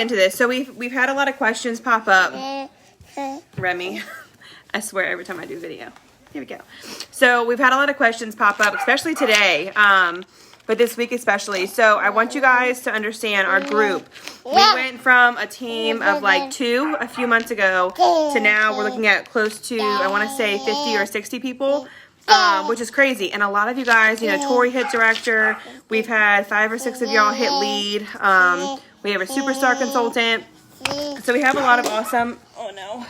into this. So we've had a lot of questions pop up. Remy, I swear every time I do a video. Here we go. So we've had a lot of questions pop up, especially today, but this week especially. So I want you guys to understand our group. We went from a team of like 2 a few months ago to now we're looking at close to, I want to say 50 or 60 people. Which is crazy. And a lot of you guys, you know, Tori hit director. We've had 5 or 6 of y'all hit lead. We have a superstar consultant. So we have a lot of awesome, oh no.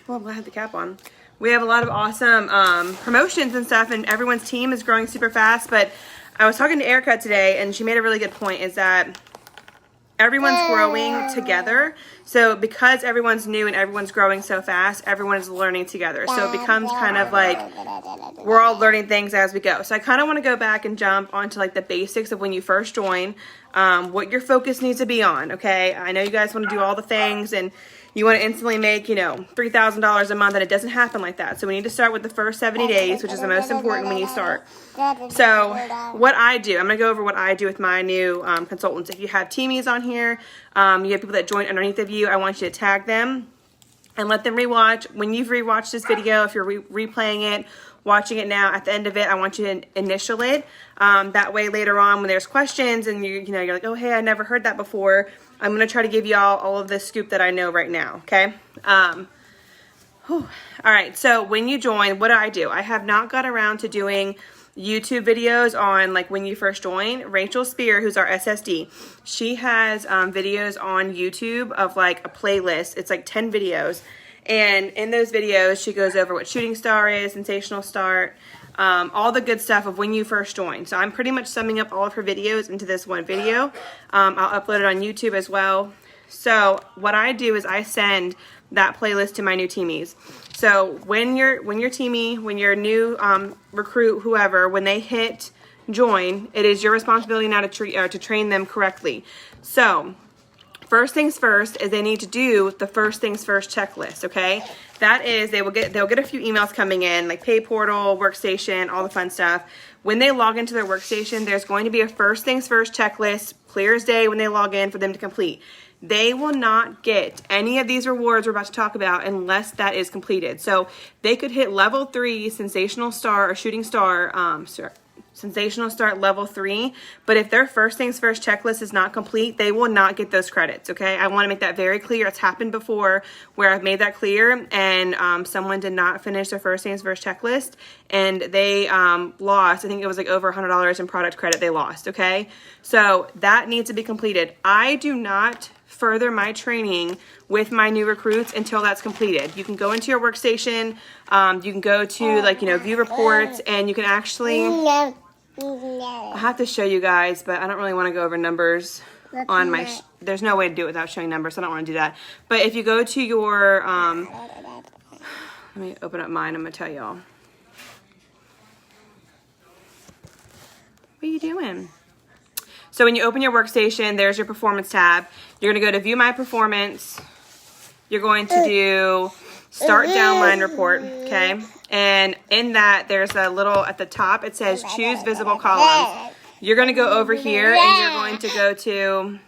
Well, I had the cap on. We have a lot of awesome promotions and stuff, and everyone's team is growing super fast. But I was talking to Erica today, and she made a really good point, is that everyone's growing together. So because everyone's new and everyone's growing so fast, everyone is learning together. So it becomes kind of like we're all learning things as we go. So I kind of want to go back and jump onto like the basics of when you first join, what your focus needs to be on, okay? I know you guys want to do all the things and you want to instantly make, you know, $3,000 a month, and it doesn't happen like that. So we need to start with the first 70 days, which is the most important when you start. So what I do, I'm going to go over what I do with my new consultants. If you have teamies on here, you have people that join underneath of you, I want you to tag them and let them rewatch. When you've rewatched this video, if you're replaying it, watching it now, at the end of it, I want you to initial it. That way later on when there's questions and you're like, oh, hey, I never heard that before, I'm going to try to give y'all all of this scoop that I know right now, okay? All right, so when you join, what do? I have not got around to doing YouTube videos on like when you first join. Rachel Spear, who's our SSD, she has videos on YouTube of like a playlist. It's like 10 videos. And in those videos, she goes over what shooting star is, sensational start, all the good stuff of when you first join. So I'm pretty much summing up all of her videos into this one video. I'll upload it on YouTube as well. So what I do is I send that playlist to my new teamies. So when your teamie, when your new recruit, whoever, when they hit join, it is your responsibility now to train them correctly. So first things first is they need to do the first things first checklist, okay? That is, they'll get a few emails coming in, like pay portal, workstation, all the fun stuff. When they log into their workstation, there's going to be a first things first checklist, clear as day when they log in for them to complete. They will not get any of these rewards we're about to talk about unless that is completed. So they could hit level 3 sensational star or shooting star, sensational start level 3, but if their first things first checklist is not complete, they will not get those credits, okay? I want to make that very clear. It's happened before where I've made that clear and someone did not finish their first things first checklist and they lost, I think it was like over $100 in product credit they lost, okay? So that needs to be completed. I do not further my training with my new recruits until that's completed. You can go into your workstation, you can go to like, view reports, and you can actually, I have to show you guys, but I don't really want to go over numbers on my, there's no way to do it without showing numbers, so I don't want to do that. But if you go to your, let me open up mine, I'm going to tell y'all. What are you doing? So when you open your workstation, there's your performance tab. You're going to go to view my performance. You're going to do start downline report, okay? And in that, there's a little, at the top, it says choose visible columns. You're going to go over here and you're going to go to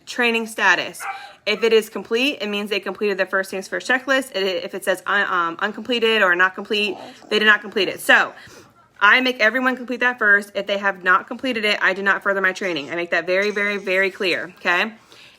training status. If it is complete, it means they completed their first things first checklist. If it says uncompleted or not complete, they did not complete it. So I make everyone complete that first. If they have not completed it, I do not further my training. I make that very, very, very clear, okay?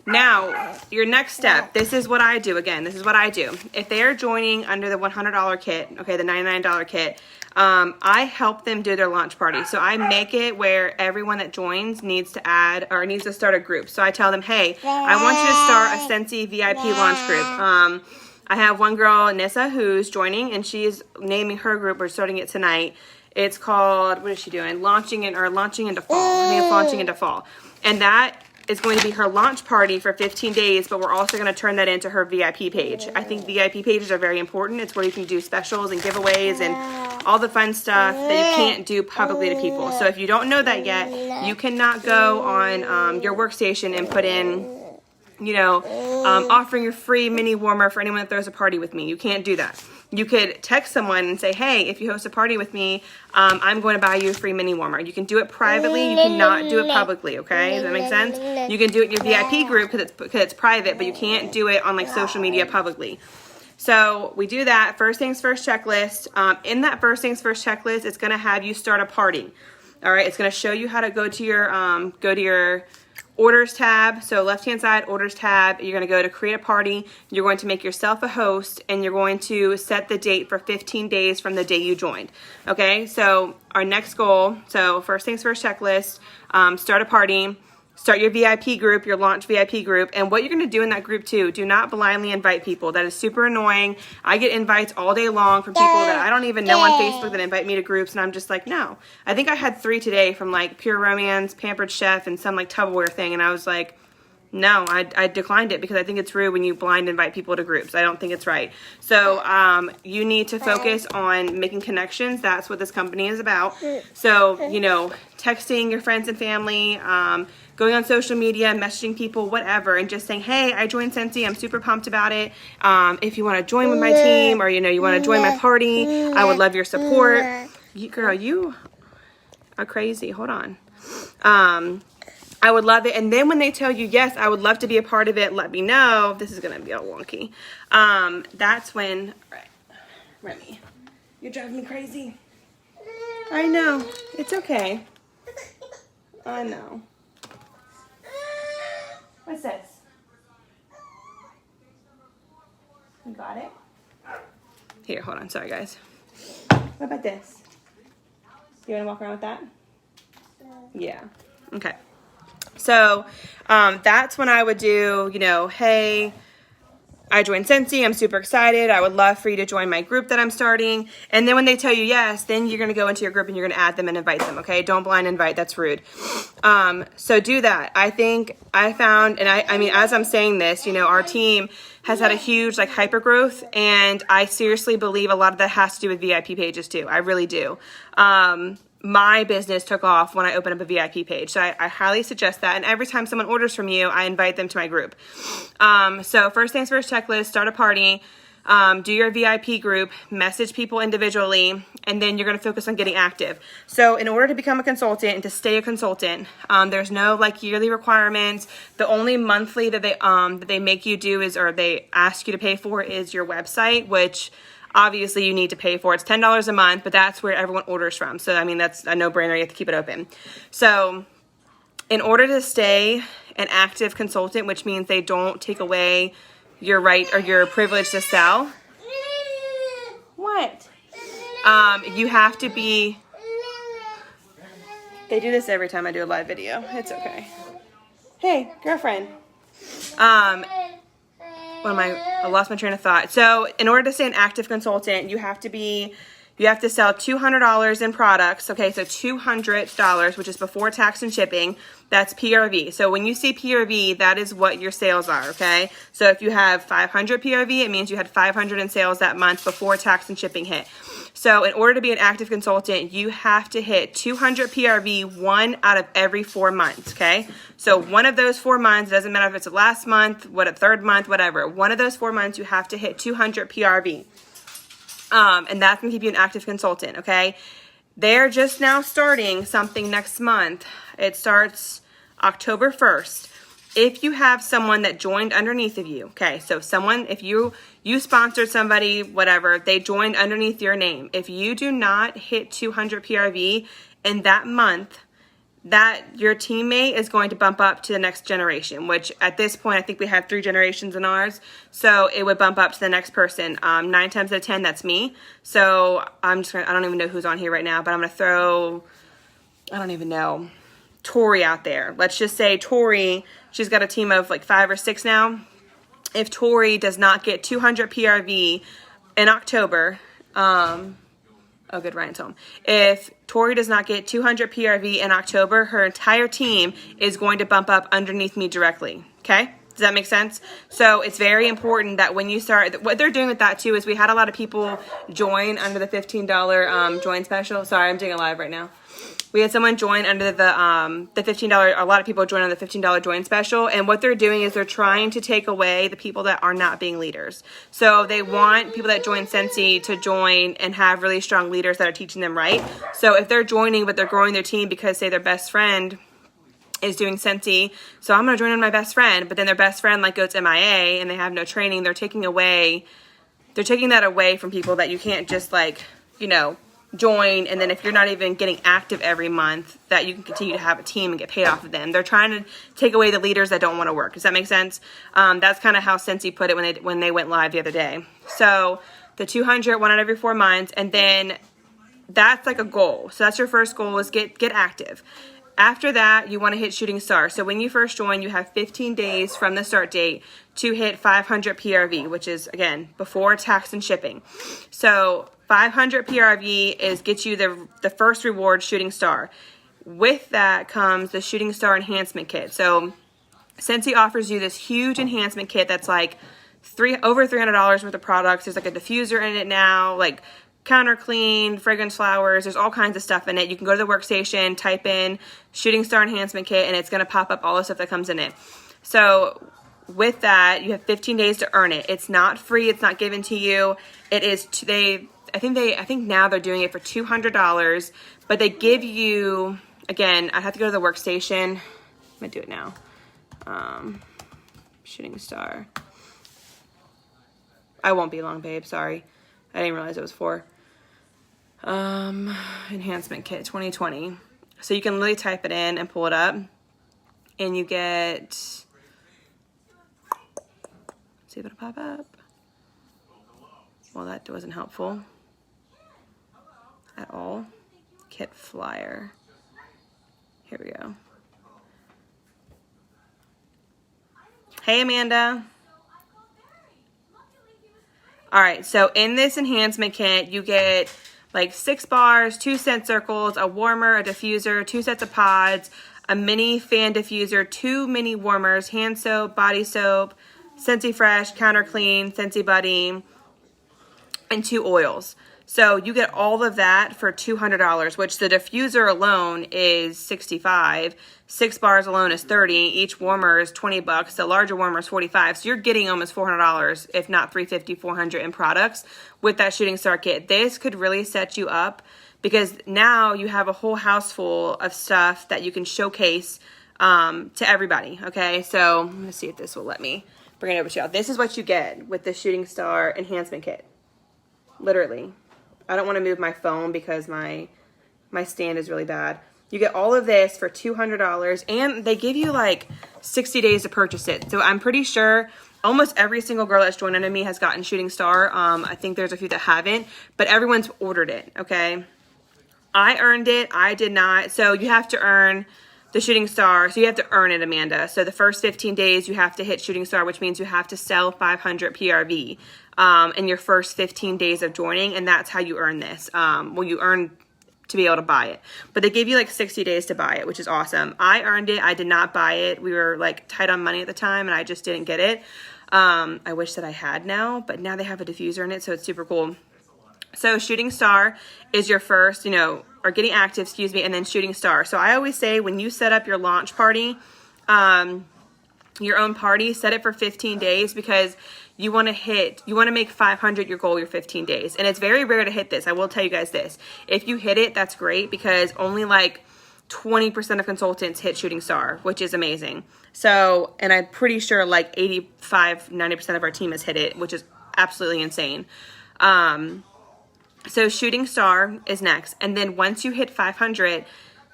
Now, your next step, this is what I do. Again, this is what I do. If they are joining under the $100 kit, okay, the $99 kit, I help them do their launch party. So I make it where everyone that joins needs to add or needs to start a group. So I tell them, hey, I want you to start a Scentsy VIP launch group. I have one girl, Nissa, who's joining, and she's naming her group. We're starting it tonight. It's called, what is she doing? Launching into fall. I think it's launching into fall. And that is going to be her launch party for 15 days, but we're also going to turn that into her VIP page. I think VIP pages are very important. It's where you can do specials and giveaways and all the fun stuff that you can't do publicly to people. So if you don't know that yet, you cannot go on your workstation and put in, offering a free mini warmer for anyone that throws a party with me. You can't do that. you could text someone and say, hey, if you host a party with me, I'm going to buy you a free mini warmer. You can do it privately. You cannot do it publicly, okay? Does that make sense? You can do it in your VIP group because it's private, but you can't do it on like social media publicly. So we do that. First things first checklist. In that first things first checklist, it's going to have you start a party. All right, it's going to show you how to go to your orders tab. So left-hand side, orders tab, you're going to go to create a party. You're going to make yourself a host, and you're going to set the date for 15 days from the day you joined. Okay, so our next goal, so first things first checklist, start a party. Start your VIP group, your launch VIP group, and what you're going to do in that group too, do not blindly invite people. That is super annoying. I get invites all day long from people that I don't even know on Facebook that invite me to groups, and I'm just like, no. I think I had 3 today from like Pure Romance, Pampered Chef, and some like Tupperware thing, and I was like, no, I declined it because I think it's rude when you blind invite people to groups. I don't think it's right. So you need to focus on making connections. That's what this company is about. So, you know, texting your friends and family, going on social media, messaging people, whatever, and just saying, hey, I joined Scentsy. I'm super pumped about it. If you want to join with my team, or, you know, you want to join my party, I would love your support. Girl, you are crazy. Hold on. I would love it. And then when they tell you, yes, I would love to be a part of it, let me know. This is going to be all wonky. That's when, all right, Remy, you're driving me crazy. I know. It's okay. I know. What's this? You got it? Here, hold on. Sorry, guys. What about this? You want to walk around with that? Yeah. Okay. So that's when I would do, you know, hey, I joined Scentsy. I'm super excited. I would love for you to join my group that I'm starting. And then when they tell you yes, then you're going to go into your group and you're going to add them and invite them, okay? Don't blind invite. That's rude. So do that. I think I found, and I mean, as I'm saying this, you know, our team has had a huge, like, hyper growth, and I seriously believe a lot of that has to do with VIP pages, too. I really do. My business took off when I opened up a VIP page. So I highly suggest that. And every time someone orders from you, I invite them to my group. So first things first checklist, start a party, do your VIP group, message people individually, and then you're going to focus on getting active. So in order to become a consultant and to stay a consultant, there's no like yearly requirements. The only monthly that they make you do is, or they ask you to pay for, is your website, which obviously you need to pay for. It's $10 a month, but that's where everyone orders from. So, I mean, that's a no-brainer. You have to keep it open. So, in order to stay an active consultant, which means they don't take away your right or your privilege to sell. What? You have to be... They do this every time I do a live video. It's okay. Hey, girlfriend. I lost my train of thought. So in order to stay an active consultant, you have to sell $200 in products. Okay, so $200, which is before tax and shipping. That's PRV. So when you see PRV, that is what your sales are, okay? So if you have 500 PRV, it means you had 500 in sales that month before tax and shipping hit. So in order to be an active consultant, you have to hit 200 PRV 1 out of every 4 months, okay? So one of those 4 months, it doesn't matter if it's the last month, a third month, whatever. One of those 4 months, you have to hit 200 PRV. And that's going to keep you an active consultant, okay? They're just now starting something next month. It starts October 1st. If you have someone that joined underneath of you, okay, so someone, if you sponsored somebody, whatever, they joined underneath your name. If you do not hit 200 PRV in that month, that your teammate is going to bump up to the next generation, which at this point, I think we have 3 generations in ours. So it would bump up to the next person. 9 times out of 10, that's me. So I don't even know who's on here right now, but I'm going to throw, I don't even know, Tori out there. Let's just say Tori, she's got a team of like 5 or 6 now. If Tori does not get 200 PRV in October, oh, good, Ryan's home. If Tori does not get 200 PRV in October, her entire team is going to bump up underneath me directly, okay? Does that make sense? So it's very important that when you start, what they're doing with that too is we had a lot of people join under the $15 join special. Sorry, I'm doing a live right now. we had someone join under the $15, a lot of people join on the $15 join special, and what they're doing is they're trying to take away the people that are not being leaders. So they want people that join Scentsy to join and have really strong leaders that are teaching them right. So if they're joining but they're growing their team because, say, their best friend is doing Scentsy, so I'm going to join on my best friend, but then their best friend like goes MIA and they have no training, they're taking that away from people that you can't just like, you know, join, and then if you're not even getting active every month, that you can continue to have a team and get paid off of them. They're trying to take away the leaders that don't want to work. Does that make sense? That's kind of how Scentsy put it when they went live the other day. So the 200, one out every 4 months, and then that's like a goal. So that's your first goal, is get active. After that, you want to hit shooting star. So when you first join, you have 15 days from the start date to hit 500 PRV, which is, again, before tax and shipping. So 500 PRV gets you the first reward, shooting star. With that comes the shooting star enhancement kit. So Scentsy offers you this huge enhancement kit that's like over $300 worth of products. There's like a diffuser in it now, like counter clean, fragrance flowers. There's all kinds of stuff in it. You can go to the workstation, type in shooting star enhancement kit, and it's going to pop up all the stuff that comes in it. So with that, you have 15 days to earn it. It's not free. It's not given to you. It is I think now they're doing it for $200, but they give you, again, I have to go to the workstation. I'm gonna do it now. Shooting star. I won't be long, babe. Sorry, I didn't realize it was for enhancement kit 2020. So you can literally type it in and pull it up, and you get. See if it'll pop up. Well, that wasn't helpful at all. Kit flyer. Here we go. Hey, Amanda. All right, so in this enhancement kit, you get like 6 bars, 2 scent circles, a warmer, a diffuser, 2 sets of pods, a mini fan diffuser, 2 mini warmers, hand soap, body soap, Scentsy Fresh, Counter Clean, Scentsy Buddy, and 2 oils. So you get all of that for $200, which the diffuser alone is $65. 6 bars alone is $30. Each warmer is $20. The larger warmer is $45. So you're getting almost $400, if not $350, $400 in products with that shooting star kit. This could really set you up because now you have a whole house full of stuff that you can showcase to everybody. Okay, so I'm gonna see if this will let me bring it over to y'all. This is what you get with the shooting star enhancement kit. Literally. I don't want to move my phone because my stand is really bad. You get all of this for $200, and they give you like 60 days to purchase it. So I'm pretty sure almost every single girl that's joined under me has gotten shooting star. I think there's a few that haven't, but everyone's ordered it, okay? I earned it. I did not. So you have to earn the shooting star. So you have to earn it, Amanda. So the first 15 days you have to hit shooting star, which means you have to sell 500 PRV in your first 15 days of joining, and that's how you earn this. Well, you earn to be able to buy it, but they give you like 60 days to buy it, which is awesome. I earned it. I did not buy it. We were like tight on money at the time, and I just didn't get it. I wish that I had now, but now they have a diffuser in it, so it's super cool. So shooting star is your first, or getting active, excuse me, and then shooting star. So I always say when you set up your launch party, your own party, set it for 15 days because you want to make 500 your goal, your 15 days. And it's very rare to hit this. I will tell you guys this. If you hit it, that's great because only like 20% of consultants hit shooting star, which is amazing. So, and I'm pretty sure like 85-90% of our team has hit it, which is absolutely insane. So shooting star is next. And then once you hit 500,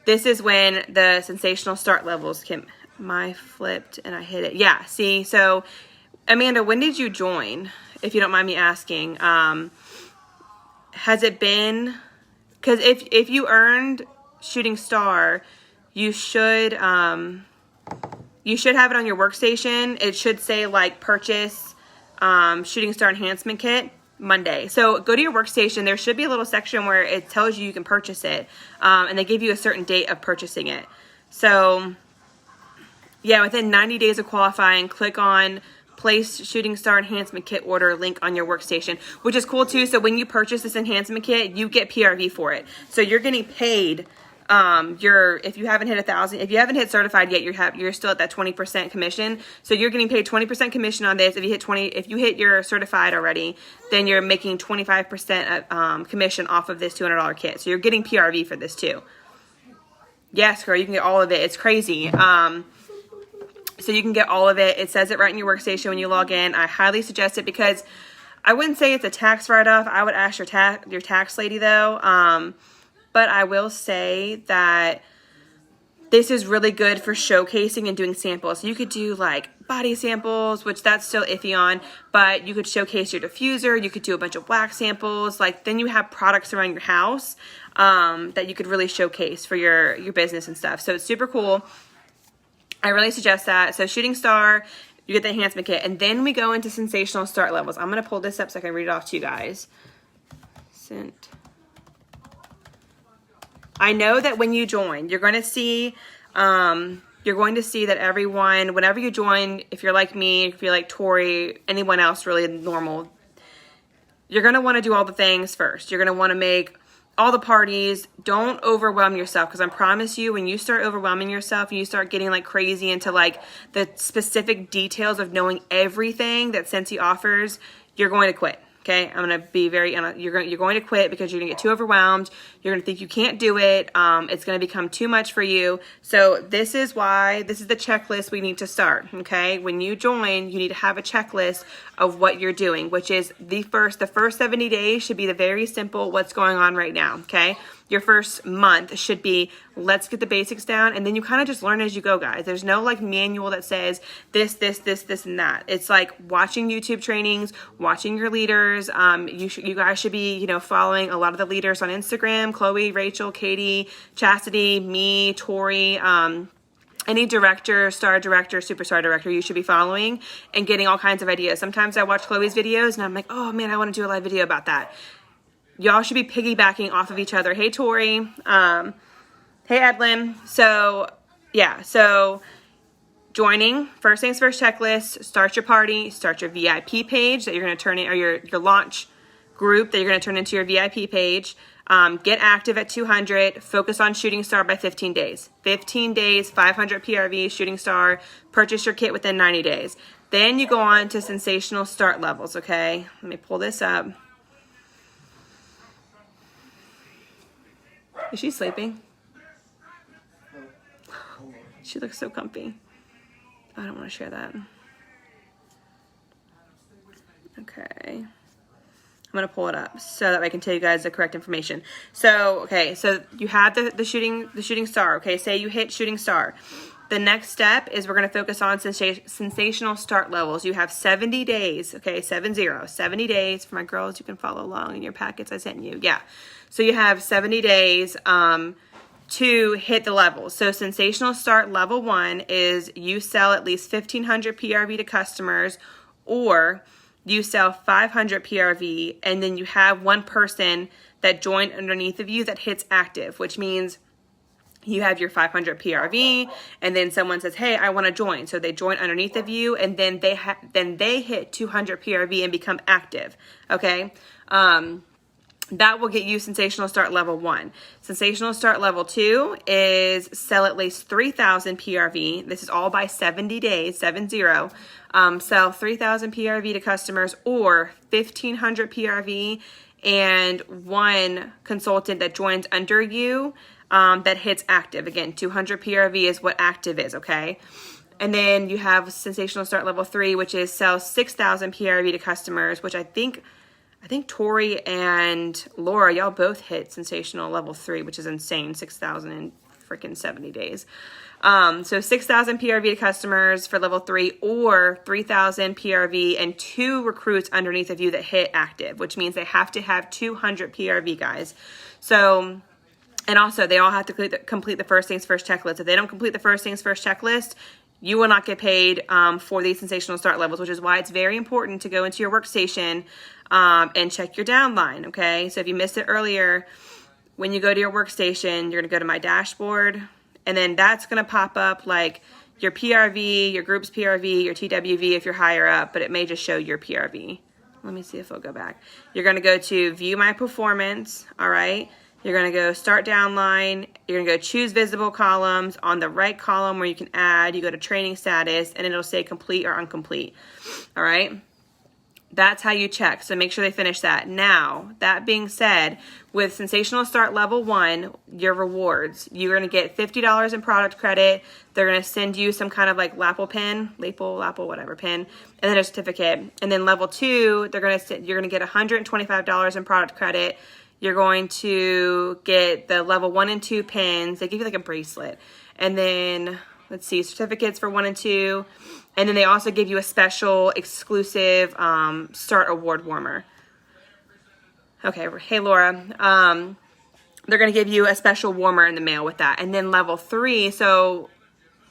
this is when the sensational start levels can, my flipped and I hit it. Yeah, see, so Amanda, when did you join? If you don't mind me asking, has it been, because if you earned shooting star, you should have it on your workstation. It should say like purchase shooting star enhancement kit Monday. So go to your workstation. There should be a little section where it tells you can purchase it, and they give you a certain date of purchasing it. So yeah, within 90 days of qualifying, click on place shooting star enhancement kit order link on your workstation, which is cool too. So when you purchase this enhancement kit, you get PRV for it. So you're getting paid if you haven't hit 1,000, if you haven't hit certified yet, you're still at that 20% commission. So you're getting paid 20% commission on this. If you hit your certified already, then you're making 25% commission off of this $200 kit. So you're getting PRV for this too. Yes, girl, you can get all of it. It's crazy. So you can get all of it. It says it right in your workstation when you log in. I highly suggest it because I wouldn't say it's a tax write-off. I would ask your tax lady though. But I will say that this is really good for showcasing and doing samples. So you could do like body samples, which that's still iffy on, but you could showcase your diffuser. You could do a bunch of wax samples. Like then you have products around your house that you could really showcase for your business and stuff. So it's super cool. I really suggest that. So Shooting Star, you get the enhancement kit, and then we go into sensational start levels. I'm gonna pull this up so I can read it off to you guys. I know that when you join, you're going to see that everyone, whenever you join, if you're like me, if you're like Tori, anyone else really normal, you're going to want to do all the things first. You're going to want to make all the parties. Don't overwhelm yourself, because I promise you, when you start overwhelming yourself, you start getting like crazy into like the specific details of knowing everything that Scentsy offers, you're going to quit. Okay, I'm going to be very, you're going to quit because you're going to get too overwhelmed. You're going to think you can't do it. It's going to become too much for you. So this is why, this is the checklist we need to start. Okay, when you join, you need to have a checklist of what you're doing, which is the first 70 days should be the very simple, what's going on right now. Okay, your first month should be, let's get the basics down, and then you kind of just learn as you go, guys. There's no like manual that says this, and that. It's like watching YouTube trainings, watching your leaders. You guys should be, following a lot of the leaders on Instagram: Chloe, Rachel, Katie, Chastity, me, Tori, any director, star director, superstar director you should be following and getting all kinds of ideas. Sometimes I watch Chloe's videos and I'm like, oh man, I want to do a live video about that. Y'all should be piggybacking off of each other. Hey, Tori. Hey, Edlin. So, yeah. So, joining, first things first checklist, start your party, start your VIP page that you're going to turn in, or your launch group that you're going to turn into your VIP page. Get active at 200. Focus on Shooting Star by 15 days. 15 days, 500 PRV, Shooting Star. Purchase your kit within 90 days. Then you go on to sensational start levels, okay? Let me pull this up. Is she sleeping? She looks so comfy. I don't want to share that. Okay. I'm going to pull it up so that I can tell you guys the correct information. So, okay, so you have the shooting star, okay? Say you hit Shooting Star. The next step is we're going to focus on sensational start levels. You have 70 days, okay, 70 days. For my girls, you can follow along in your packets I sent you. Yeah. So you have 70 days to hit the levels. So sensational start level 1 is you sell at least 1,500 PRV to customers, or you sell 500 PRV, and then you have one person that joined underneath of you that hits active, which means you have your 500 PRV, and then someone says, hey, I want to join. So they join underneath of you, and then they hit 200 PRV and become active, okay? That will get you sensational start level 1. Sensational start level 2 is sell at least 3,000 PRV. This is all by 70 days, 70. Sell 3,000 PRV to customers, or 1,500 PRV, and one consultant that joins under you that hits active. Again, 200 PRV is what active is, okay? And then you have sensational start level 3, which is sell 6,000 PRV to customers, which I think Tori and Laura, y'all both hit sensational level 3, which is insane. 6,000 in freaking 70 days. So 6,000 PRV to customers for level 3, or 3,000 PRV and 2 recruits underneath of you that hit active, which means they have to have 200 PRV, guys. So, and also they all have to complete the first things first checklist. If they don't complete the first things first checklist, you will not get paid for these sensational start levels, which is why it's very important to go into your workstation and check your downline, okay? So if you missed it earlier, when you go to your workstation, you're going to go to my dashboard, and then that's going to pop up like your PRV, your group's PRV, your TWV if you're higher up, but it may just show your PRV. Let me see if I'll go back. You're going to go to View My Performance, all right? You're going to go start downline. You're going to go choose visible columns. On the right column where you can add, you go to training status, and it'll say complete or incomplete. All right. That's how you check. So make sure they finish that. Now, that being said, with Sensational Start Level 1, your rewards, you're going to get $50 in product credit. They're going to send you some kind of like lapel pin, whatever pin, and then a certificate. And then Level 2, you're going to get $125 in product credit. You're going to get the Level 1 and 2 pins. They give you like a bracelet. And then, let's see, certificates for 1 and 2. And then they also give you a special exclusive Start Award warmer. Okay, hey Laura. They're going to give you a special warmer in the mail with that. And then Level 3, so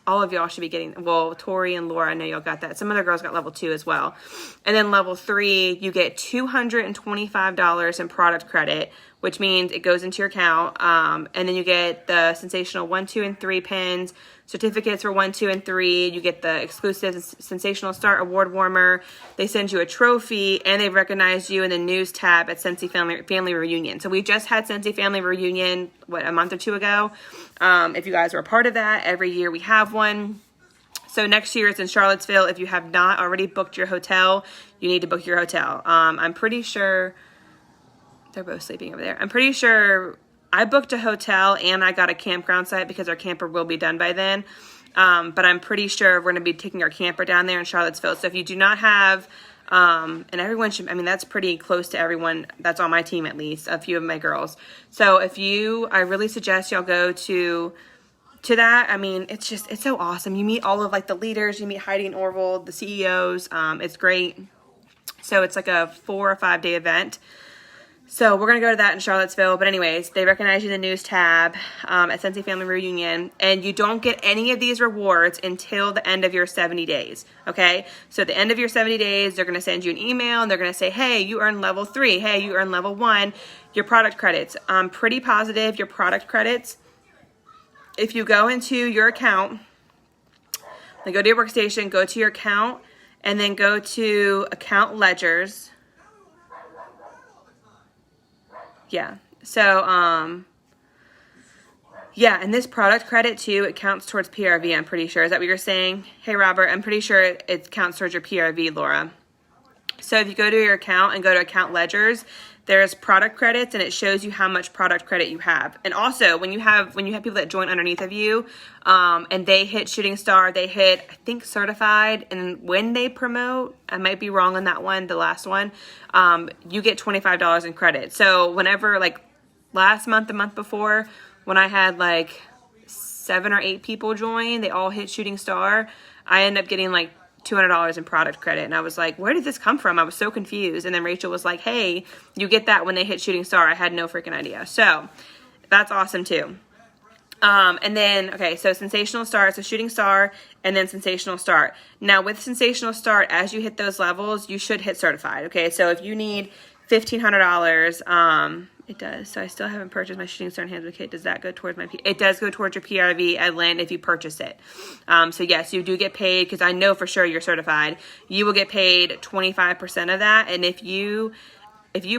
all of y'all should be getting, well, Tori and Laura, I know y'all got that. Some other girls got Level 2 as well. And then Level 3, you get $225 in product credit, which means it goes into your account. And then you get the Sensational 1, 2, and 3 pins, certificates for 1, 2, and 3. You get the exclusive Sensational Start Award warmer. They send you a trophy, and they've recognized you in the news tab at Scentsy Family Reunion. So we just had Scentsy Family Reunion, a month or 2 ago. If you guys were a part of that, every year we have one. So next year it's in Charlottesville. If you have not already booked your hotel, you need to book your hotel. I'm pretty sure they're both sleeping over there. I'm pretty sure I booked a hotel and I got a campground site because our camper will be done by then. But I'm pretty sure we're going to be taking our camper down there in Charlottesville. So if you do not have, and everyone should, I mean, that's pretty close to everyone that's on my team, at least a few of my girls. So I really suggest y'all go to that. I mean, it's so awesome. You meet all of like the leaders, you meet Heidi and Orville, the CEOs. It's great. So it's like a 4 or 5 day event. So we're going to go to that in Charlottesville. But anyways, they recognize you in the news tab at Scentsy Family Reunion. And you don't get any of these rewards until the end of your 70 days. Okay? So at the end of your 70 days, they're going to send you an email. And they're going to say, hey, you earned Level 3. Hey, you earned Level 1. Your product credits. I'm pretty positive your product credits, if you go into your account, then go to your workstation, go to your account, and then go to account ledgers. Yeah. So, yeah, and this product credit too, it counts towards PRV, I'm pretty sure. Is that what you're saying? Hey, Robert, I'm pretty sure it counts towards your PRV, Laura. So if you go to your account and go to account ledgers, there's product credits, and it shows you how much product credit you have. And also, when you have people that join underneath of you, and they hit Shooting Star, they hit, I think, Certified, and when they promote, I might be wrong on that one, the last one, you get $25 in credit. So whenever, like last month, the month before, when I had like 7 or 8 people join, they all hit Shooting Star, I ended up getting like $200 in product credit. And I was like, where did this come from? I was so confused. And then Rachel was like, hey, you get that when they hit Shooting Star. I had no freaking idea. So that's awesome too. And then, okay, so Sensational Start, so Shooting Star, and then Sensational Start. Now with Sensational Start, as you hit those levels, you should hit Certified. Okay, so if you need $1,500, it does. So I still haven't purchased my Shooting Star Enhancement Kit. Does that go towards my it does go towards your PRV at Lynn if you purchase it. So yes, you do get paid, because I know for sure you're certified. You will get paid 25% of that. And if you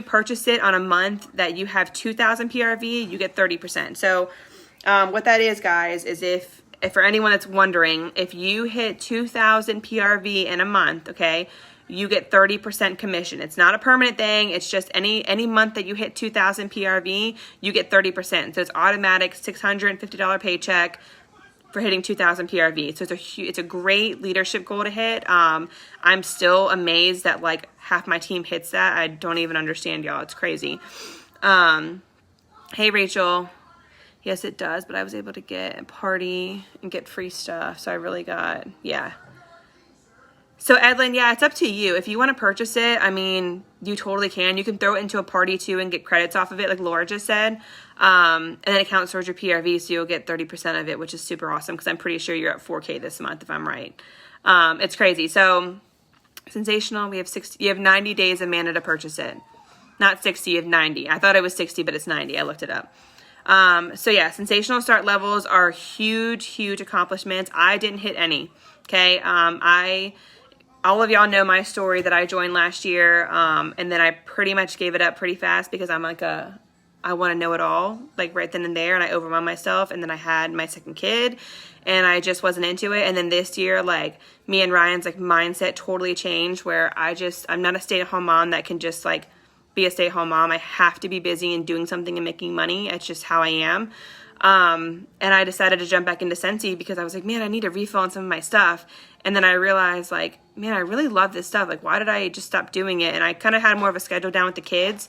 purchase it on a month that you have 2,000 PRV, you get 30%. So what that is, guys, is if for anyone that's wondering, if you hit 2,000 PRV in a month, okay, you get 30% commission. It's not a permanent thing. It's just any month that you hit 2,000 PRV, you get 30%. So it's automatic $650 paycheck for hitting 2,000 PRV. So it's a great leadership goal to hit. I'm still amazed that like half my team hits that. I don't even understand, y'all. It's crazy. Hey, Rachel. Yes, it does, but I was able to get a party and get free stuff. So I really got, yeah. So Edlin, yeah, it's up to you. If you want to purchase it, I mean, you totally can. You can throw it into a party too and get credits off of it, like Laura just said. And then it counts towards your PRV, so you'll get 30% of it, which is super awesome, because I'm pretty sure you're at 4K this month, if I'm right. It's crazy. So Sensational, you have 90 days, Amanda, to purchase it. Not 60, you have 90. I thought it was 60, but it's 90. I looked it up. So yeah, Sensational Start levels are huge, huge accomplishments. I didn't hit any. Okay. All of y'all know my story that I joined last year. And then I pretty much gave it up pretty fast because I'm like I want to know it all, like right then and there, and I overwhelmed myself, and then I had my second kid, and I just wasn't into it. And then this year, like, me and Ryan's like mindset totally changed, where I'm not a stay-at-home mom that can just like be a stay-at-home mom. I have to be busy and doing something and making money. It's just how I am. And I decided to jump back into Scentsy because I was like, man, I need a refill on some of my stuff. And then I realized, like, man, I really love this stuff. Like, why did I just stop doing it? And I kind of had more of a schedule down with the kids.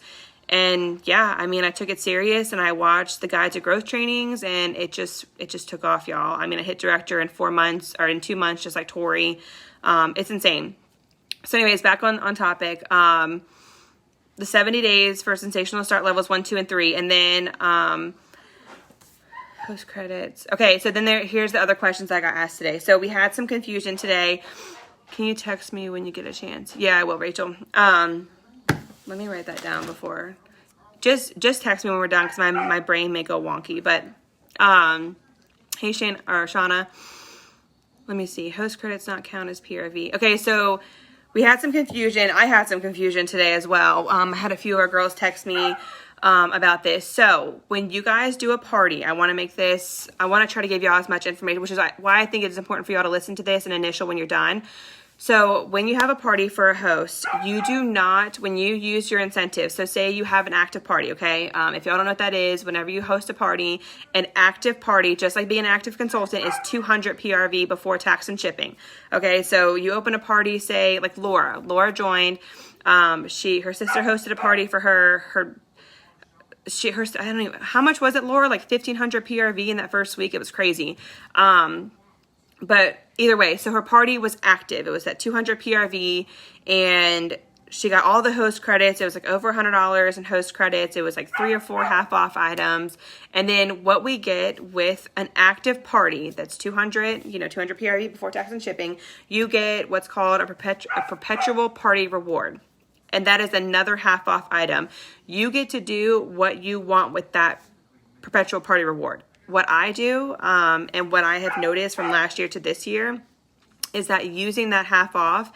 And yeah, I mean, I took it serious, and I watched the Guide to Growth trainings, and it just took off, y'all. I mean, I hit director in 4 months, or in 2 months, just like Tori. It's insane. So anyways, back on topic. The 70 days for sensational start levels 1, 2, and 3. And then, post credits. Okay, so then here's the other questions I got asked today. So we had some confusion today. Can you text me when you get a chance? Yeah, I will, Rachel. Let me write that down before. Just text me when we're done, because my brain may go wonky. But hey, Shauna. Let me see. Host credits not count as PRV. Okay, so we had some confusion. I had some confusion today as well. I had a few of our girls text me about this. So when you guys do a party, I want to try to give y'all as much information, which is why I think it's important for y'all to listen to this and initial when you're done. So when you have a party for a host, you do not, when you use your incentives, so say you have an active party, okay? If y'all don't know what that is, whenever you host a party, an active party, just like being an active consultant, is 200 PRV before tax and shipping, okay? So you open a party, say, like Laura joined, her sister hosted a party for her I don't even, how much was it, Laura? Like 1,500 PRV in that first week. It was crazy. But either way, so her party was active. It was at 200 PRV, and she got all the host credits. It was like over $100 in host credits. It was like 3 or 4 half off items. And then what we get with an active party that's 200 PRV before tax and shipping, you get what's called a perpetual party reward. And that is another half off item. You get to do what you want with that perpetual party reward. What I do, and what I have noticed from last year to this year, is that using that half off,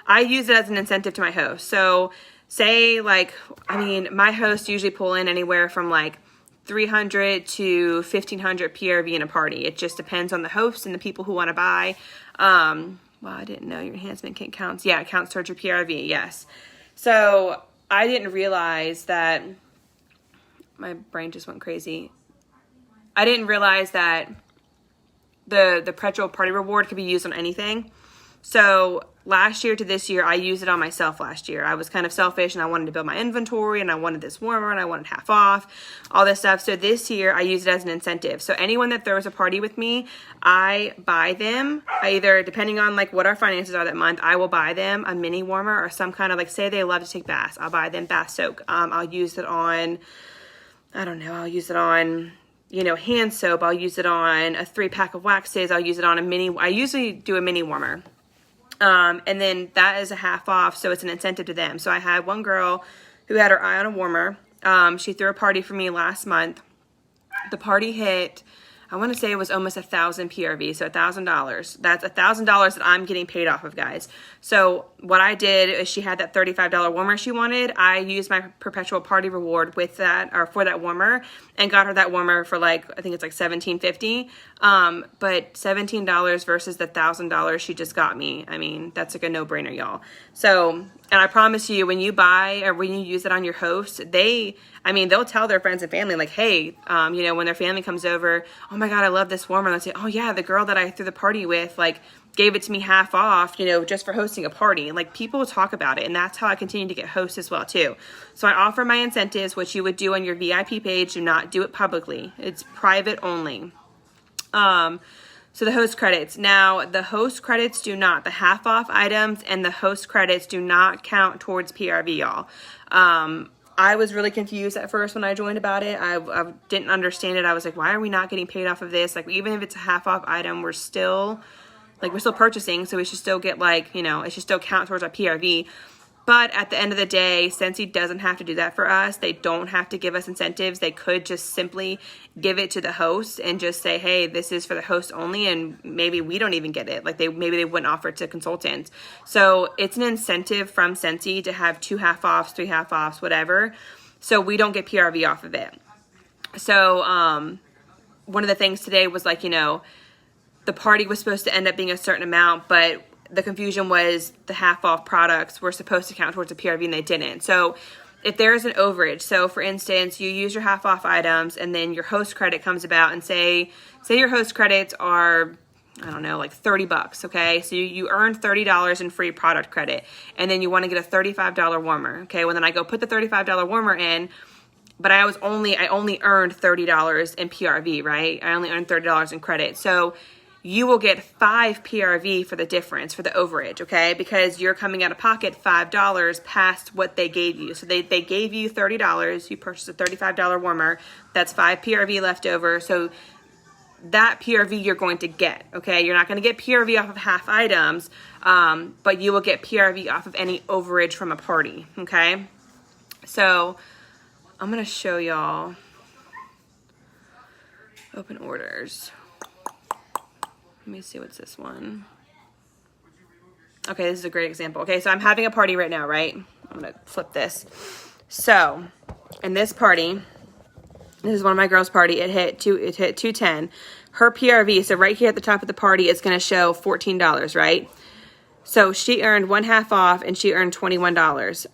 I use it as an incentive to my host. So say, like, I mean, my hosts usually pull in anywhere from like 300 to 1,500 PRV in a party. It just depends on the host and the people who want to buy. Well, I didn't know your enhancement kit counts. Yeah, it counts towards your PRV, yes. So I didn't realize that, my brain just went crazy. I didn't realize that the perpetual party reward could be used on anything. So last year to this year, I used it on myself last year. I was kind of selfish, and I wanted to build my inventory, and I wanted this warmer, and I wanted half off, all this stuff. So this year, I use it as an incentive. So anyone that throws a party with me, I buy them, either depending on like what our finances are that month, I will buy them a mini warmer or some kind of, like, say they love to take baths, I'll buy them bath soak. I'll use it on, hand soap. I'll use it on a 3-pack of waxes. I'll use it on I usually do a mini warmer. And then that is a half off, so it's an incentive to them. So I had one girl who had her eye on a warmer. She threw a party for me last month. The party hit, I want to say it was almost 1,000 PRV, so $1,000. That's $1,000 that I'm getting paid off of, guys. So what I did is, she had that $35 warmer she wanted. I used my perpetual party reward with that, or for that warmer, and got her that warmer for like, I think it's like $17.50. But $17 versus the $1,000 she just got me. I mean, that's like a no-brainer, y'all. So, and I promise you, when you buy or when you use it on your host, they'll tell their friends and family, like, hey, when their family comes over, oh my God, I love this warmer. And they'll say, oh yeah, the girl that I threw the party with, like, gave it to me half off, just for hosting a party. Like, people talk about it, and that's how I continue to get hosts as well too. So I offer my incentives, which you would do on your VIP page. Do not do it publicly. It's private only. So the host credits. Now, the host credits the half off items and the host credits do not count towards PRV, y'all. I was really confused at first when I joined about it. I didn't understand it. I was like, why are we not getting paid off of this? Like, even if it's a half off item, we're still purchasing, so we should still get, it should still count towards our PRV. But at the end of the day, Scentsy doesn't have to do that for us. They don't have to give us incentives. They could just simply give it to the host and just say, hey, this is for the host only, and maybe we don't even get it. Like, maybe they wouldn't offer it to consultants. So it's an incentive from Scentsy to have 2 half offs, 3 half offs, whatever. So we don't get PRV off of it. So one of the things today was like, you know, the party was supposed to end up being a certain amount, but the confusion was the half off products were supposed to count towards the PRV and they didn't. So if there is an overage, so for instance, you use your half off items and then your host credit comes about and say your host credits are, I don't know, like $30, okay? So you earned $30 in free product credit and then you want to get a $35 warmer, okay? Well, then I go put the $35 warmer in, but I only earned $30 in PRV, right? I only earned $30 in credit. So you will get 5 PRV for the difference, for the overage, okay? Because you're coming out of pocket $5 past what they gave you. So they gave you $30. You purchased a $35 warmer. That's 5 PRV left over. So that PRV you're going to get, okay? You're not going to get PRV off of half items, but you will get PRV off of any overage from a party, okay? So I'm going to show y'all open orders. Let me see, what's this one? Okay, this is a great example. Okay, so I'm having a party right now, right? I'm going to flip this. So, in this party, this is one of my girls' party. It hit 210. Her PRV, so right here at the top of the party, is going to show $14, right? So she earned one half off and she earned $21.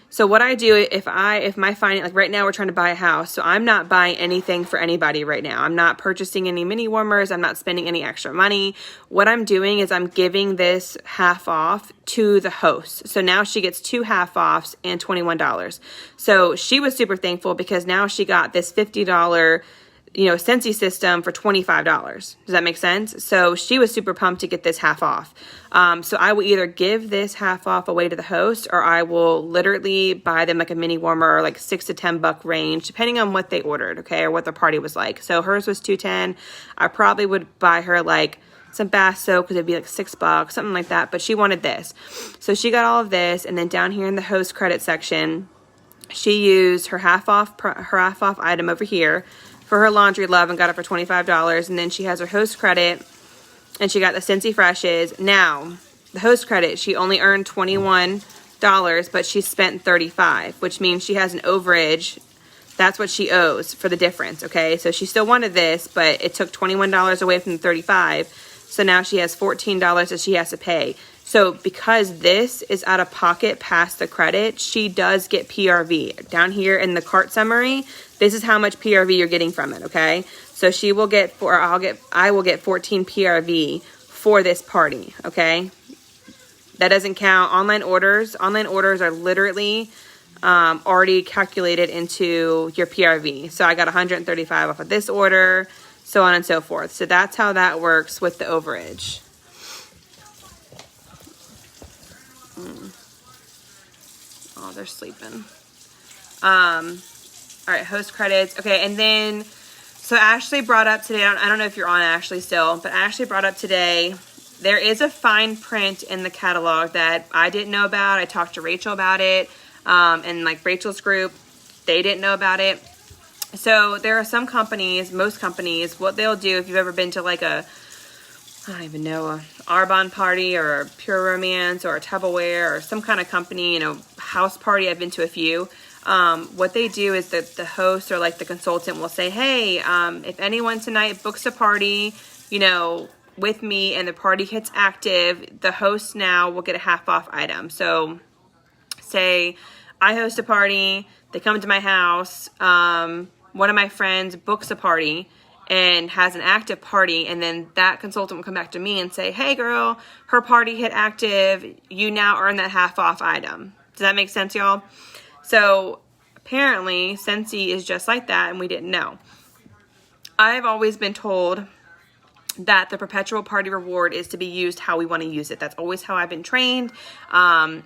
So what I do if my finance, like right now we're trying to buy a house, so I'm not buying anything for anybody right now. I'm not purchasing any mini warmers. I'm not spending any extra money. What I'm doing is I'm giving this half off to the host. So now she gets 2 half offs and $21. So she was super thankful because now she got this $50 Scentsy system for $25. Does that make sense? So she was super pumped to get this half off. So I will either give this half off away to the host, or I will literally buy them like a mini warmer, or like $6 to $10 range, depending on what they ordered, okay, or what the party was like. So hers was $210. I probably would buy her like some bath soap because it'd be like $6, something like that. But she wanted this, so she got all of this, and then down here in the host credit section, she used her half off item over here for her laundry love and got it for $25. And then she has her host credit and she got the Scentsy Freshes. Now, the host credit, she only earned $21, but she spent $35, which means she has an overage. That's what she owes for the difference, okay? So she still wanted this, but it took $21 away from the $35. So now she has $14 that she has to pay. So because this is out of pocket past the credit, she does get PRV. Down here in the cart summary, this is how much PRV you're getting from it, okay? So she will get, I will get 14 PRV for this party, okay? That doesn't count online orders. Online orders are literally already calculated into your PRV. So I got 135 off of this order, so on and so forth. So that's how that works with the overage. Oh, they're sleeping. All right, host credits. Okay, and then, so Ashley brought up today, I don't know if you're on Ashley still, but Ashley brought up today, there is a fine print in the catalog that I didn't know about. I talked to Rachel about it, and like Rachel's group, they didn't know about it. So there are some companies, most companies, what they'll do, if you've ever been to like a Arbonne party or a Pure Romance or a Tupperware or some kind of company, house party. I've been to a few. What they do is that the host or like the consultant will say, hey, if anyone tonight books a party, with me and the party hits active, the host now will get a half off item. So say I host a party, they come to my house, one of my friends books a party and has an active party, and then that consultant will come back to me and say, hey girl, her party hit active, you now earn that half off item. Does that make sense, y'all? So apparently Scentsy is just like that, and we didn't know. I've always been told that the perpetual party reward is to be used how we want to use it. That's always how I've been trained. That's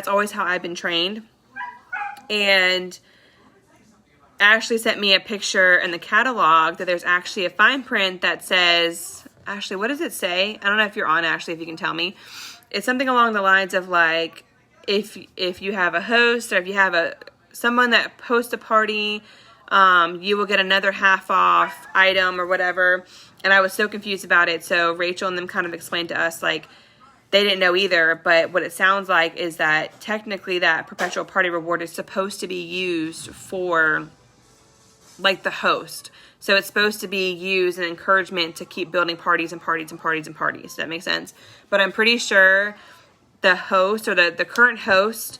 always how I've been trained. And Ashley sent me a picture in the catalog that there's actually a fine print that says, Ashley, what does it say? I don't know if you're on, Ashley, if you can tell me. It's something along the lines of like, if you have a host or if you have someone that hosts a party, you will get another half off item or whatever. And I was so confused about it. So Rachel and them kind of explained to us like, they didn't know either, but what it sounds like is that technically that perpetual party reward is supposed to be used for like the host. So it's supposed to be used an encouragement to keep building parties and parties and parties and parties. Does that make sense? But I'm pretty sure the host or the current host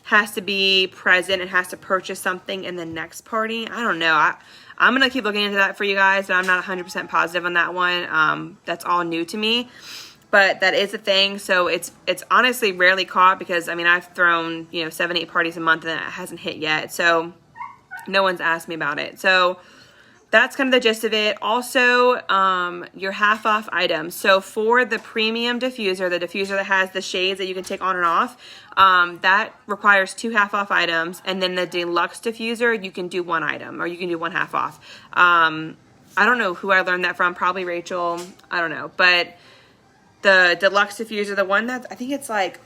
has to be present and has to purchase something in the next party. I don't know. I'm going to keep looking into that for you guys, but I'm not 100% positive on that one. That's all new to me. But that is a thing. So it's honestly rarely caught because, I mean, I've thrown, 7-8 parties a month and it hasn't hit yet. So no one's asked me about it. So that's kind of the gist of it. Also, your half off items. So for the premium diffuser, the diffuser that has the shades that you can take on and off, that requires 2 half off items. And then the deluxe diffuser, you can do 1 item or you can do 1 half off. I don't know who I learned that from, probably Rachel. I don't know. But the deluxe diffuser, the one that I think it's like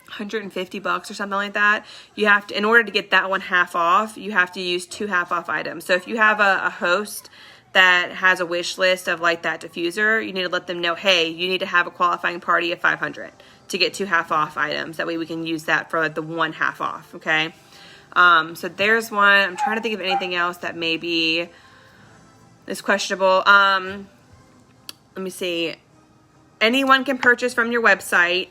$150 or something like that, you have to, in order to get that one half off, you have to use 2 half off items. So if you have a host that has a wish list of like that diffuser, you need to let them know, hey, you need to have a qualifying party of 500 to get 2 half off items. That way we can use that for like the 1 half off. Okay. So there's one. I'm trying to think of anything else that maybe is questionable. Let me see. Anyone can purchase from your website.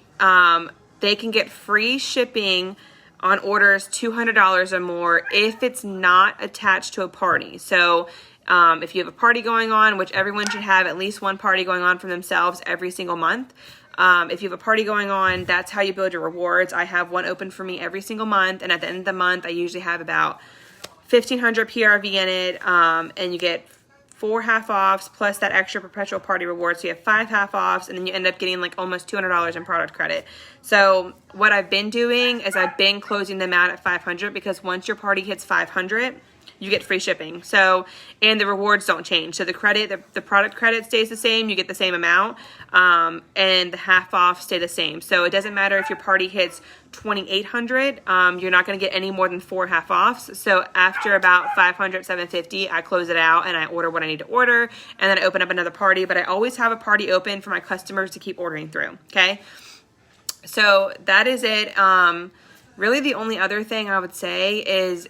They can get free shipping on orders $200 or more if it's not attached to a party. So if you have a party going on, which everyone should have at least one party going on for themselves every single month. If you have a party going on, that's how you build your rewards. I have one open for me every single month. And at the end of the month, I usually have about 1,500 PRV in it. And you get 4 half offs plus that extra perpetual party reward. So you have 5 half offs and then you end up getting like almost $200 in product credit. So what I've been doing is I've been closing them out at 500 because once your party hits 500, you get free shipping. So, and the rewards don't change. So the credit, the product credit stays the same. You get the same amount. And the half off stay the same. So it doesn't matter if your party hits 2,800, you're not going to get any more than 4 half offs. So after about 500, 750, I close it out and I order what I need to order. And then I open up another party. But I always have a party open for my customers to keep ordering through. Okay. So that is it. Really the only other thing I would say is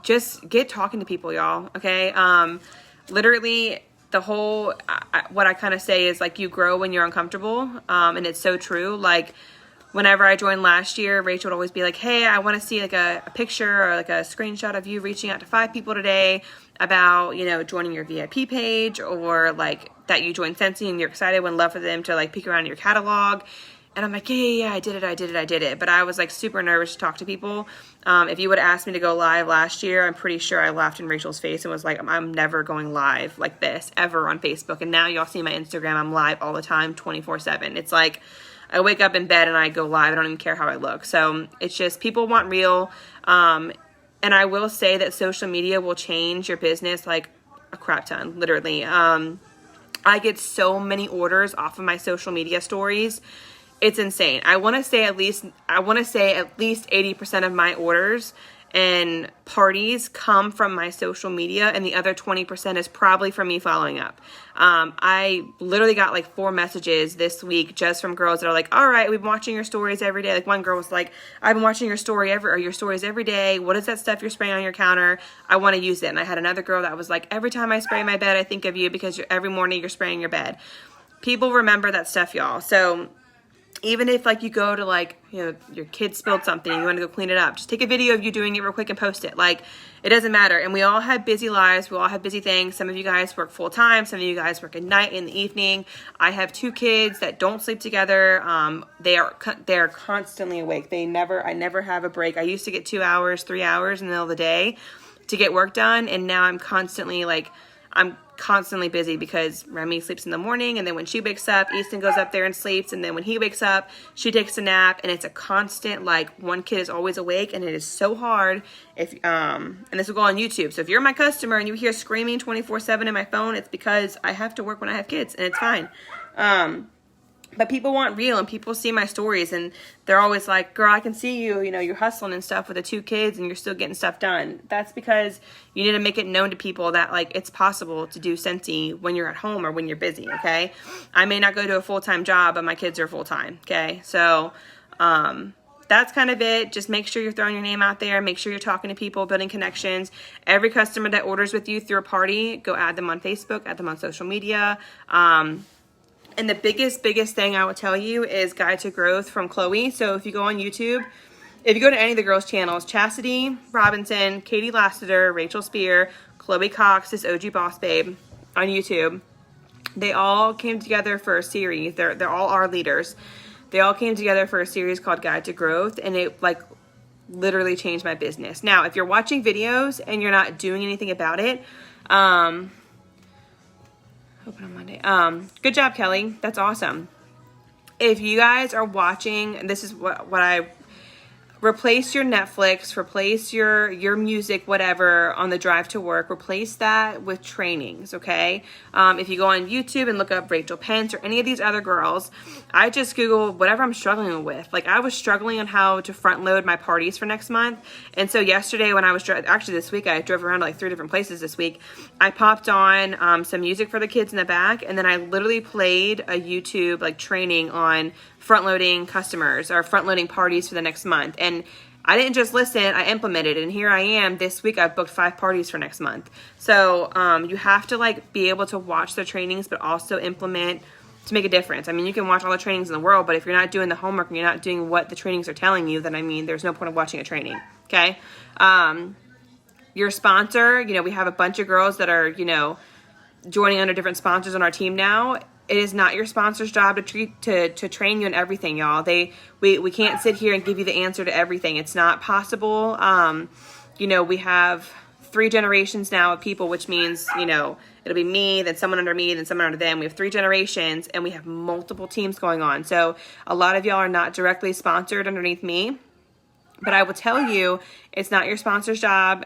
just get talking to people, y'all. Okay. Literally the whole, what I kind of say is like you grow when you're uncomfortable. And it's so true. Like whenever I joined last year, Rachel would always be like, hey, I want to see like a picture or like a screenshot of you reaching out to 5 people today about, joining your VIP page or like that you joined Scentsy and you're excited and love for them to like peek around your catalog. And I'm like, yeah, I did it. But I was like super nervous to talk to people. If you would have asked me to go live last year, I'm pretty sure I laughed in Rachel's face and was like, I'm never going live like this ever on Facebook. And now y'all see my Instagram. I'm live all the time, 24/7. It's like I wake up in bed and I go live. I don't even care how I look. So it's just people want real. And I will say that social media will change your business like a crap ton, literally. I get so many orders off of my social media stories. It's insane. I want to say at least 80% of my orders and parties come from my social media, and the other 20% is probably from me following up. I literally got like 4 messages this week just from girls that are like, all right, we've been watching your stories every day. Like one girl was like, I've been watching your stories every day. What is that stuff you're spraying on your counter? I want to use it. And I had another girl that was like, every time I spray my bed, I think of you because every morning you're spraying your bed. People remember that stuff, y'all. So even if like you go to like, your kid spilled something and you want to go clean it up, just take a video of you doing it real quick and post it. Like it doesn't matter. And we all have busy lives. We all have busy things. Some of you guys work full time. Some of you guys work at night, in the evening. I have 2 kids that don't sleep together. They are constantly awake. I never have a break. I used to get 2 hours, 3 hours in the middle of the day to get work done. And now I'm constantly busy because Remy sleeps in the morning, and then when she wakes up, Easton goes up there and sleeps, and then when he wakes up, she takes a nap, and it's a constant, like, one kid is always awake, and it is so hard if, and this will go on YouTube, so if you're my customer and you hear screaming 24/7 in my phone, it's because I have to work when I have kids, and it's fine. But people want real, and people see my stories, and they're always like, girl, I can see you, you know, you're hustling and stuff with the 2 kids, and you're still getting stuff done. That's because you need to make it known to people that, like, it's possible to do Scentsy when you're at home or when you're busy, okay? I may not go to a full-time job, but my kids are full-time, okay? So, that's kind of it. Just make sure you're throwing your name out there. Make sure you're talking to people, building connections. Every customer that orders with you through a party, go add them on Facebook, add them on social media. And the biggest thing I would tell you is Guide to Growth from Chloe. So if you go on YouTube, if you go to any of the girls' channels, Chastity Robinson, Katie Lassiter, Rachel Spear, Chloe Cox, this OG Boss Babe on YouTube, they all came together for a series. They're all our leaders. They all came together for a series called Guide to Growth, and it like literally changed my business. Now, if you're watching videos and you're not doing anything about it, open on Monday. Good job, Kelly. That's awesome. If you guys are watching, this is what I replace your Netflix, replace your music, whatever, on the drive to work. Replace that with trainings, okay? If you go on YouTube and look up Rachel Pence or any of these other girls, I just Google whatever I'm struggling with. Like, I was struggling on how to front load my parties for next month. And so yesterday when I was, actually this week, I drove around to like 3 different places this week. I popped on some music for the kids in the back, and then I literally played a YouTube like training on front-loading customers or front-loading parties for the next month. And I didn't just listen, I implemented. And here I am this week, I've booked 5 parties for next month. So you have to like be able to watch the trainings, but also implement to make a difference. I mean, you can watch all the trainings in the world, but if you're not doing the homework and you're not doing what the trainings are telling you, then I mean, there's no point of watching a training, okay? Your sponsor, you know, we have a bunch of girls that are, you know, joining under different sponsors on our team now. It is not your sponsor's job to train you in everything, y'all. We can't sit here and give you the answer to everything. It's not possible. You know, we have 3 generations now of people, which means, you know, it'll be me, then someone under me, then someone under them. We have 3 generations, and we have multiple teams going on. So a lot of y'all are not directly sponsored underneath me. But I will tell you, it's not your sponsor's job.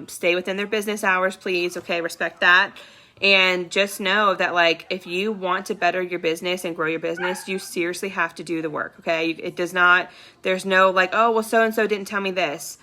Stay within their business hours, please. Okay, respect that. And just know that, like, if you want to better your business and grow your business, you seriously have to do the work, okay? It does not, there's no, like, oh, well, so-and-so didn't tell me this.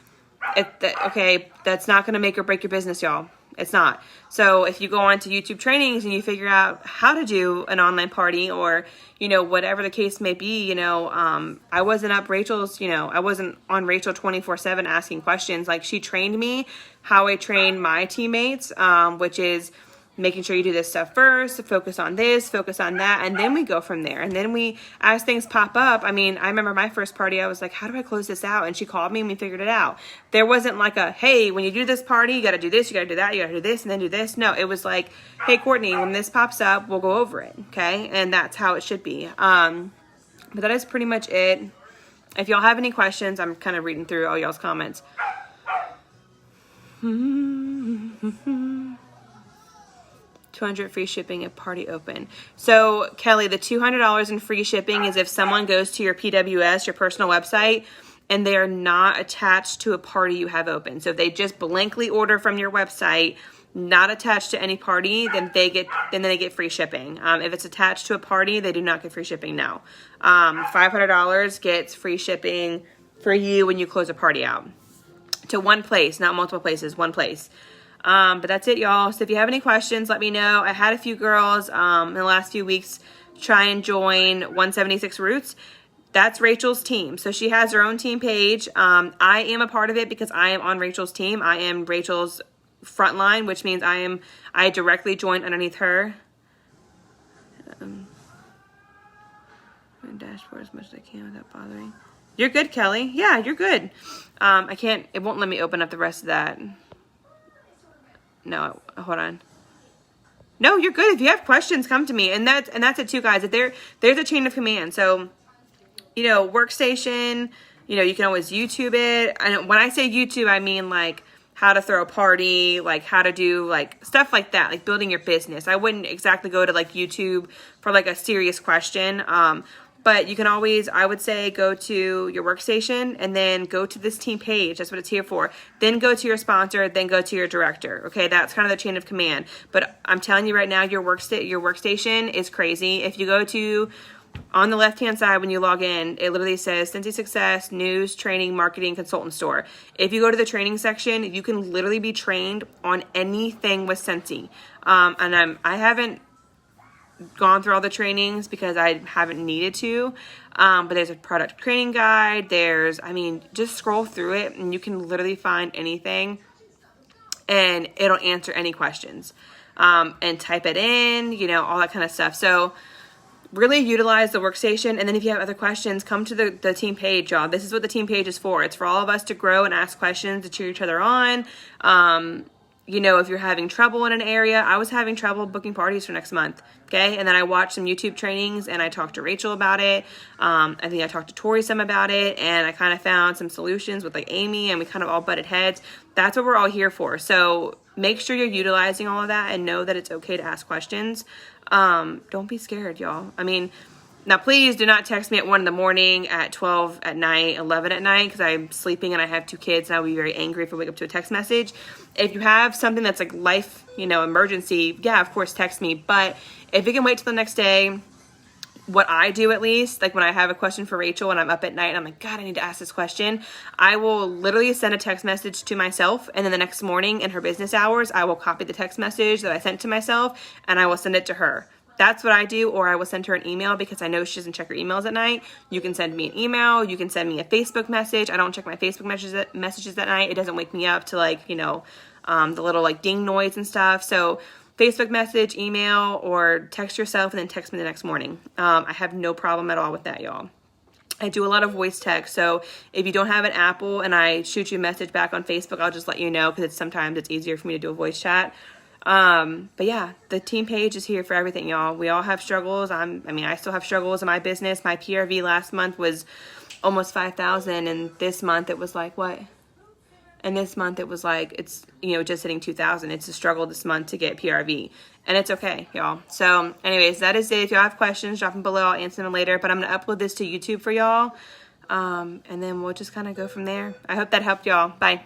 Okay, that's not going to make or break your business, y'all. It's not. So if you go on to YouTube trainings and you figure out how to do an online party, or, you know, whatever the case may be, you know, I wasn't up Rachel's, you know, I wasn't on Rachel 24/7 asking questions. Like, she trained me how I train my teammates, which is making sure you do this stuff first, focus on this, focus on that, and then we go from there. And then we, as things pop up, I mean, I remember my first party, I was like, how do I close this out? And she called me and we figured it out. There wasn't like a, hey, when you do this party, you got to do this, you got to do that, you got to do this, and then do this. No, it was like, hey, Courtney, when this pops up, we'll go over it, okay? And that's how it should be. But that is pretty much it. If y'all have any questions, I'm kind of reading through all y'all's comments. 200 free shipping if party open. So Kelly, the $200 in free shipping is if someone goes to your PWS, your personal website, and they are not attached to a party you have open. So if they just blankly order from your website, not attached to any party, then they get free shipping. If it's attached to a party, they do not get free shipping now. $500 gets free shipping for you when you close a party out. To one place, not multiple places, one place. But that's it, y'all. So if you have any questions, let me know. I had a few girls in the last few weeks try and join 176 Roots. That's Rachel's team. So she has her own team page. I am a part of it because I am on Rachel's team. I am Rachel's frontline, which means I directly join underneath her. Dashboard as much as I can without bothering. You're good, Kelly. Yeah, you're good. It won't let me open up the rest of that. No, hold on. No, you're good. If you have questions, come to me. And that's it too, guys. There's a chain of command. So, you know, workstation, you know, you can always YouTube it. And when I say YouTube, I mean like how to throw a party, like how to do like stuff like that, like building your business. I wouldn't exactly go to like YouTube for like a serious question. But you can always, I would say, go to your workstation and then go to this team page. That's what it's here for. Then go to your sponsor, then go to your director. Okay, that's kind of the chain of command. But I'm telling you right now, your workstation is crazy. If you go to on the left-hand side, when you log in, it literally says Scentsy Success, News, Training, Marketing, Consultant Store. If you go to the training section, you can literally be trained on anything with Scentsy. And I haven't gone through all the trainings because I haven't needed to. But there's a product training guide. Just scroll through it and you can literally find anything and it'll answer any questions. And type it in, all that kind of stuff. So really utilize the workstation. And then if you have other questions, come to the team page, y'all. This is what the team page is for. It's for all of us to grow and ask questions, to cheer each other on. If you're having trouble in an area, I was having trouble booking parties for next month. Okay. And then I watched some YouTube trainings and I talked to Rachel about it. I think I talked to Tori some about it, and I kind of found some solutions with like Amy, and we kind of all butted heads. That's what we're all here for. So make sure you're utilizing all of that and know that it's okay to ask questions. Don't be scared, y'all. Now please do not text me at 1 in the morning, at 12 at night, 11 at night, because I'm sleeping and I have 2 kids and I'll be very angry if I wake up to a text message. If you have something that's like life, emergency, yeah, of course, text me. But if you can wait till the next day, what I do at least, like when I have a question for Rachel and I'm up at night and I'm like, God, I need to ask this question, I will literally send a text message to myself, and then the next morning in her business hours, I will copy the text message that I sent to myself and I will send it to her. That's what I do, or I will send her an email because I know she doesn't check her emails at night. You can send me an email. You can send me a Facebook message. I don't check my Facebook messages at night. It doesn't wake me up to the little like ding noise and stuff. So Facebook message, email, or text yourself and then text me the next morning. I have no problem at all with that, y'all. I do a lot of voice text, so if you don't have an Apple and I shoot you a message back on Facebook, I'll just let you know because sometimes it's easier for me to do a voice chat. But yeah, the team page is here for everything, y'all. We all have struggles. I still have struggles in my business. My PRV last month was almost 5,000, and this month it was like what? And this month it was like, it's, just hitting 2,000. It's a struggle this month to get PRV, and it's okay, y'all. So anyways, that is it. If y'all have questions, drop them below. I'll answer them later, but I'm going to upload this to YouTube for y'all. And then we'll just kind of go from there. I hope that helped y'all. Bye.